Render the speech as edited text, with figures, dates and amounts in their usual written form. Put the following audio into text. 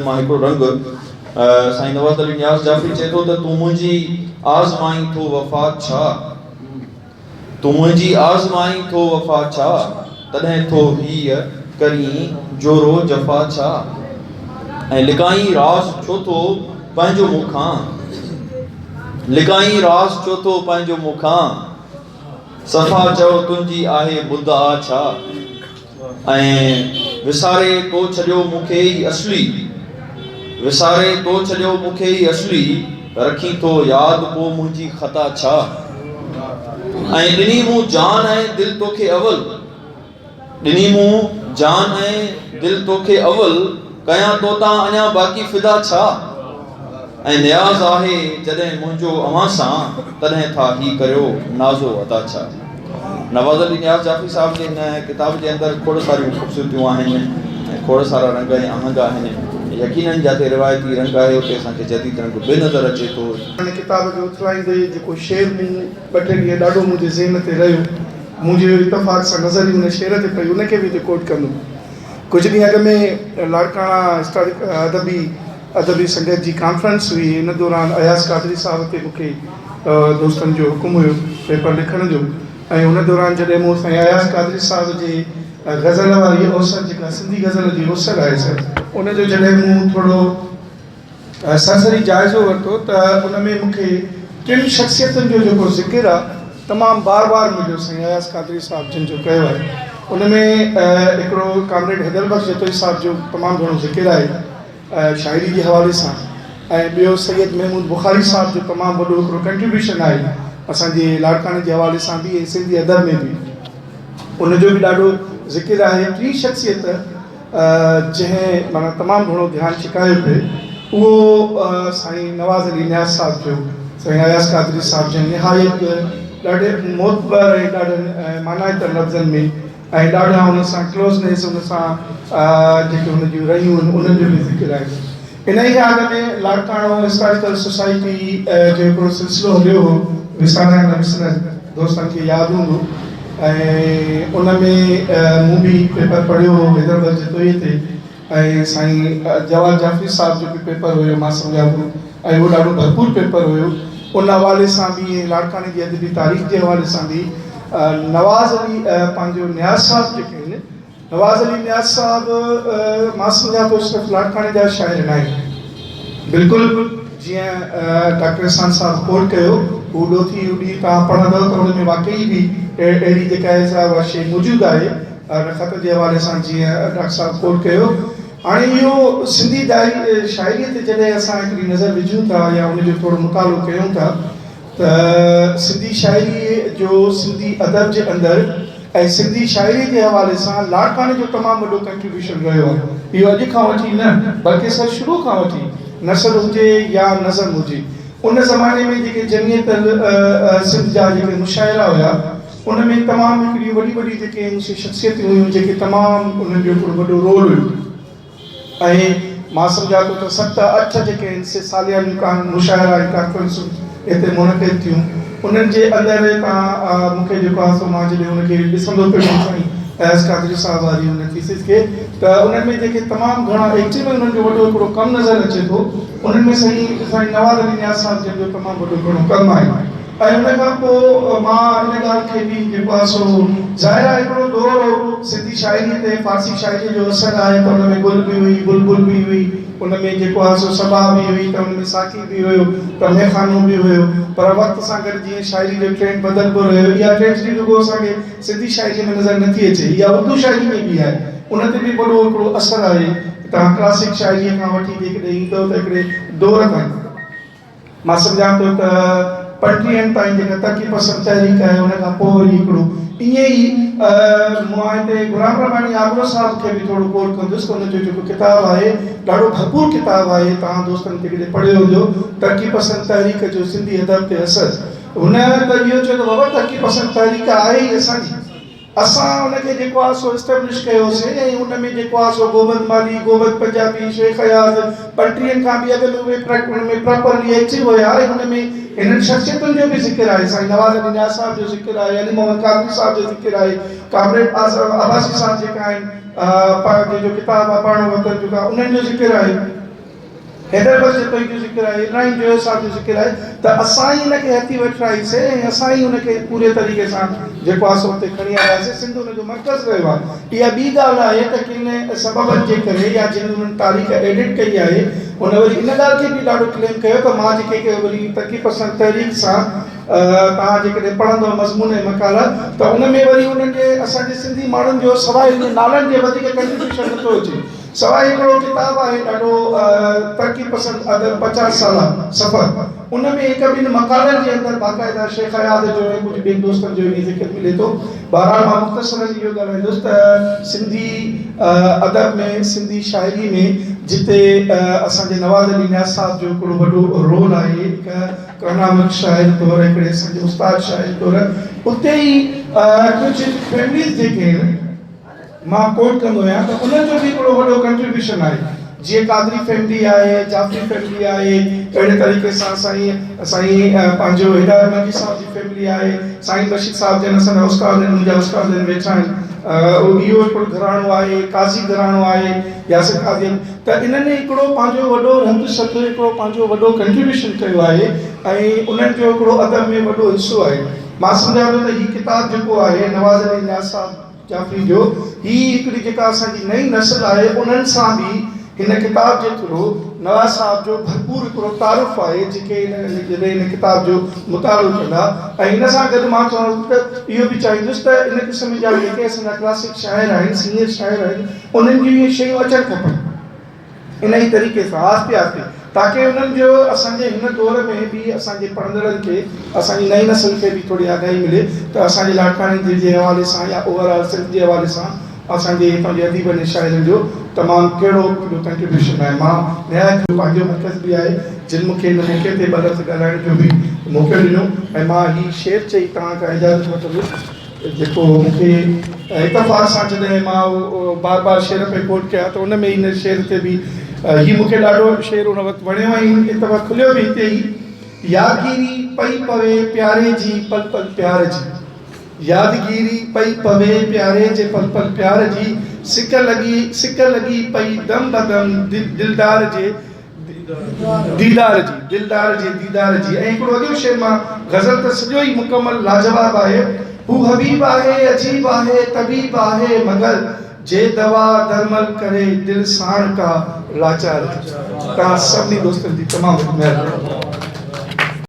मां हिकिड़ो रंग साईं नवाज़ अली नियाज़ जाफ़री चए थो त तूं मुंहिंजी आज़माई थो वफ़ा छा, तूं मुंहिंजी आज़माई थो वफ़ा छा, तॾहिं थो हीअ करी जोरो जफ़ा छा, ऐं लिकाई रास छो थो पंहिंजो मूंखां, लिकाई रास छो थो पंहिंजो मूंखां, सफ़ा चओ तुंहिंजी आहे बुद्धा छा, ऐं विसारे तो छॾियो मूंखे ई असली, विसारे तो छॾियो मूंखे ई असली, रखी थो यादि पोइ मुंहिंजी ख़ता छा, ऐं ॾिनी मूं जान ऐं दिलि तोखे अवल, ॾिनी मूं जान ऐं दिलि तोखे अवल, कयां तो तां अञा बाक़ी फ़िदा छा, ऐं नियाज़ आहे जॾहिं मुंहिंजो अव्हां सां, तॾहिं था ही करियो नाज़ो अदा छा। नवाज़ अली नियाज़ जाफ़री साहिब जे हिन किताब जे अंदरि खोड़ सारियूं ख़ूबसूरतियूं आहिनि ऐं खोड़ सारा रंग ऐं आहंग आहिनि। यकीनन जिते रिवायती रंग आहे उते असांखे जदीद रंग बेनज़र अचे थो। हिन किताब जो उथलाईंदे जेको शेर मूं ॿ टे ॾींहं ॾाढो मुंहिंजे ज़हन ते रहियो, मुंहिंजे इतफ़ाक़ सां नज़र ई उन शेर ते पई, उनखे बि हिते कोट कंदुमि। कुझु ॾींहं अॻु में लाड़काणा अदबी संगत जी कॉन्फ्रेंस हुई। इन दौरान अयाज़ कादरी साहिब ते मूंखे दोस्तनि जो हुकुम हुयो पेपर लिखण जो, ऐं उन दौरान जॾहिं मूं साईं अयाज़ कादरी साहिब जे गज़ल वारी औसत जेका सिंधी गज़ल जी औसत आहे सर, उनजो जॾहिं मूं थोरो सरसरी जाइज़ो वरितो त उन में मूंखे टिनि शख़्सियतुनि जो जेको ज़िक्र आहे तमामु बार बार मिलियो साईं अयाज़ कादरी साहिब जिन जो कयो आहे। उन में हिकिड़ो कामरेड हैदर बख्श जतोई साहिब जो तमामु घणो ज़िक्र आहे शाइरी जे हवाले सां, ऐं ॿियो सैयद महमूद बुखारी साहिब जो तमामु वॾो हिकिड़ो कंट्रीब्यूशन आहे असांजे लाड़काणे जे हवाले सां बि ऐं सिंधी अदब में बि उनजो बि ॾाढो ज़िक्र आहे। टी शख़्सियत जंहिं माना तमामु घणो ध्यानु छिकायो पिए उहो साईं नवाज़ अली नियाज़ साहिब जो, साईं अयाज़ कादरी साहिब जो निहायत ॾाढे मोतबर ऐं ॾाढे मानायत लफ़्ज़नि में ऐं ॾाढा हुन सां क्लोज़नेस, हुन सां जेके हुन जूं रहियूं आहिनि उन्हनि जो बि ज़िक्र आहे। इन ई ॻाल्हि में लाड़काणो हिस्टोरिकल सोसाइटी जो हिकिड़ो सिलसिलो हलियो हो, विसारण न विसरण, दोस्तनि खे यादि हूंदो, ऐं उन में मूं बि पेपर पढ़ियो हो हैदर बख्श जतोईअ ते, ऐं साईं जवाहर जाफ़री साहिब जो बि पेपर हुयो मां सम्झां थो, ऐं उहो ॾाढो भरपूर पेपर हुयो। उन हवाले सां बि लाड़काणे जी अदबी तारीख़ जे हवाले सां बि नवाज़ अली पंहिंजो नियाज़ साहिब जेके आहिनि, नवाज़ अली नियाज़ साहिब मां सम्झां थो सिर्फ़ु लाड़काणे जा शाइर न आहिनि, बिल्कुलु जीअं डॉक्टर इहसान साहिब कोट कयो, हू ॾोथी उॾी तव्हां पढ़ंदव त हुन में वाक़ई बि अहिड़ी जेका आहे सा उहा शइ मौजूदु आहे ख़त जे हवाले सां, जीअं डॉक्टर साहिब कोट कयो। हाणे इहो सिंधी शाइरीअ ते जॾहिं असां हिकिड़ी नज़र विझूं था या उनजो थोरो मुतालो कयूं था त सिंधी शाइरी जो सिंधी अदब जे अंदरि ऐं सिंधी शाइरी जे हवाले सां लाड़काणे जो तमामु वॾो कंट्रीब्यूशन रहियो आहे। इहो अॼु खां वठी न बल्कि सर शुरू खां वठी नसर हुजे या नज़म हुजे, उन ज़माने में जेके जमियत सिंध जा जेके मुशाइरा हुया उन में तमामु हिकिड़ी वॾी वॾी जेके शख़्सियतूं हुयूं जेके तमामु उन्हनि जो हिकिड़ो वॾो रोल हुयो, ऐं मां सम्झां थो त 7-8 जेके आहिनि से सालियानियूं मुशाइरा ऐं कॉन्फ्रेंसूं हिते मुनक़िद थियूं। उन्हनि जे अंदरि तव्हां मूंखे जेको आहे सो मां जॾहिं हुनखे ॾिसंदो पियो साईं अयाज़ कादरी साहिब वारी हुन थीसिस खे, त उन्हनि में जेके तमामु घणा एक्चुअली उन्हनि जो वॾो हिकिड़ो कमु नज़र अचे थो, उन्हनि में साईं नवाज़ अली नियाज़ साहिब जिन जो तमामु वॾो घणो कमु आहे। ऐं उन खां पोइ मां इन ॻाल्हि खे बि जेको आहे सो ज़ाहिर आहे हिकिड़ो दौर सिंधी शाइरी ते फारसी शाइरी जो असरु आहे, त उन में गुल बि हुई, बुलबुल बि हुई, उन में जेको आहे सो सबा बि हुई, त उन में साकी बि हुयो, त मेखानो बि हुयो, पर वक़्त सां गॾु जीअं शाइरी जो ट्रेंड बदिलंदो रहियो, इहा ट्रेंड रुॻो असांखे सिंधी शाइरी में नज़र नथी अचे, इहा उर्दू शाइरी में बि आहे, उन ते बि वॾो हिकिड़ो असरु आहे। तव्हां क्लासिक शाइरीअ खां वठी जेकॾहिं ईंदो त हिकिड़े दौर ताईं मां सम्झां थो त 35 ताईं जेका तरक़ी पसंद तहरीक आहे, उन खां पोइ वरी हिकिड़ो ईअं ई मां हिते गुलाम रबानी आगरो साहिब खे बि थोरो कोट कंदुसि त उनजो जेको किताबु आहे ॾाढो भरपूर किताबु आहे, तव्हां दोस्तनि खे कॾहिं पढ़ियो हुजो, तरक़ी पसंद तहरीक जो सिंधी अदब ते असरु। हुन त इहो चयो त बाबा तरक़ी पसंद तहरीक आहे ई असांजी, असां उनखे जेको आहे सो एस्टेब्लिश कयोसीं, ऐं उन में जेको आहे सो गोबंद माली, गोबंद पंजाबी, शेख अयाज़ 35 खां बि अॻु में उन में प्रॉपरली एक्टिव हुया, ऐं हुन में हिननि शख़्सियतुनि जो बि ज़िक्र आहे, साईं नवाज़ अली नियाज़ साहिब जो ज़िक्र आहे, अली मोहम्मद कादरी साहिब जो ज़िक्र आहे, कामरेड अब्बासी साहिब जेका आहिनि पंहिंजो जो किताबु आहे पढ़णु वतन जो उन्हनि जो ज़िक्र आहे। हैदर बख्श जो ज़िक्र आहे, इब्राहिम जो साहब जो ज़िक्र आहे, त असां ई हिनखे हथी वठाईसीं ऐं असां ई हुनखे पूरे तरीक़े सां जेको आहे सो हुते खणी आयासीं। सिंध हुनजो मर्कज़ रहियो आहे। इहा ॿी ॻाल्हि आहे त किन सबबनि जे करे या जिन हुननि तारीख़ एडिट कई आहे, हुन वरी इन ॻाल्हि खे बि ॾाढो क्लेम कयो त मां जेके वरी तरक़ी पसंदि तहरीक सां तव्हां जेकॾहिं पढ़ंदव मज़मून ऐं मकाला त उन में वरी उन्हनि जे असांजे सिंधी माण्हुनि जो सवाइ उन नालनि जे वधीक कंट्रीब्यूशन नथो अचे। सवाइ हिकिड़ो किताबु आहे ॾाढो तरक़ी पसंदि अदब 50 साला सफ़र, उन में हिकु ॿिनि मकालनि जे अंदरि बाक़ाइदा शेख हयात जो ऐं कुझु ॿियनि दोस्तनि जो इहो ज़िक्र मिले थो। बहरहाल मां मुख़्तसरनि इहो ॻाल्हाईंदुसि त सिंधी अदब में, सिंधी शाइरी में जिते असांजे नवाज़ अली नियाज़ साहब जो हिकिड़ो वॾो रोल आहे, हिकु करनामत शाइर तौरु, हिकिड़े असांजे उस्ताद शाइर तौरु, उते ई कुझु फैमिलीज़ जेके आहिनि मां कोट कंदो आहियां त उन्हनि जो बि हिकिड़ो वॾो कंट्रीब्यूशन आहे। जीअं कादरी फैमिली आहे, जाफ़री फैमिली आहे, अहिड़े तरीक़े सां साईं पंहिंजो हिदायत मंकी साहब जी फैमिली आहे, साईं बशीर साहब जन असांजा उस्ताद आहिनि, मुंहिंजा उस्ताद आहिनि वेठा आहिनि, इहो हिकिड़ो घराणो आहे, काज़ी घराणो आहे, यासिर काज़ी। त इन्हनि हिकिड़ो पंहिंजो वॾो रंग शब्द, हिकिड़ो पंहिंजो वॾो कंट्रीब्यूशन कयो आहे ऐं उन्हनि जो हिकिड़ो अदब में वॾो हिसो आहे। मां सम्झां थो त हीउ किताबु जेको आहे नवाज़ अली नियाज़ साहब जाफ़री जो, हीअ हिकिड़ी जेका असांजी नई नस्ल आहे उन्हनि सां बि हिन किताब जे थ्रू नवाज़ साहब जो भरपूर हिकिड़ो तारुफ़ आहे, जेके हिन किताब जो मुतालो कंदा। ऐं हिन सां गॾु मां चवां त इहो बि चाहींदुसि त इन क़िस्म जा जेके असांजा क्लासिक शाइर आहिनि, सीनियर शाइर आहिनि, उन्हनि जूं इहे शयूं अचणु खपनि इन ई तरीक़े सां आहिस्ते आहिस्ते, ताकी उन्हनि जो असांजे हिन दौर में बि असांजे पढ़ंदड़नि खे, असांजी नई नस्ल खे बि थोरी आगाही मिले त असांजे लाड़काणे जे हवाले सां या ओवरऑल सिंध जे हवाले सां असांजे हितां जे अदीबनि ऐं शाइरनि जो तमामु कहिड़ो कंट्रीब्यूशन आहे। मां निहायत जो पंहिंजो मर्कज़ बि आहे जिन मूंखे हिन मौक़े ते ॿ लफ़्ज़ ॻाल्हाइण जो बि मौक़ो ॾिनो, ऐं मां हीउ शेर चई तव्हां खां इजाज़त वठंदुसि जेको मूंखे इतफ़ाक़ सां जॾहिं मां बार बार शेर पे कोट कया त उन में हिन शेर ते बि हीउ मूंखे ॾाढो शेर उन वक़्तु वणियो ऐं इतफ़ाक़ खुलियो बि हिते ई। यादगिरी पई पवे प्यारे जी पल पल प्यार जी, यादगिरी पई पवे प्यारे जे पल पल प्यार जी, सिक लॻी पई दम बदम दिलदार जे दीदार जी, दिलदार जे दीदार जी। ऐं हिकिड़ो अॻियो शेर मां ग़ज़ल त सॼो ई मुकमल लाजवाब आहे। हू हबीब आहे, अजीब आहे, तबीब आहे, मगर जे दवा दरमल करे दिल साण का लाचार। तव्हां सभिनी दोस्तनि जी तमामु महिरबानी।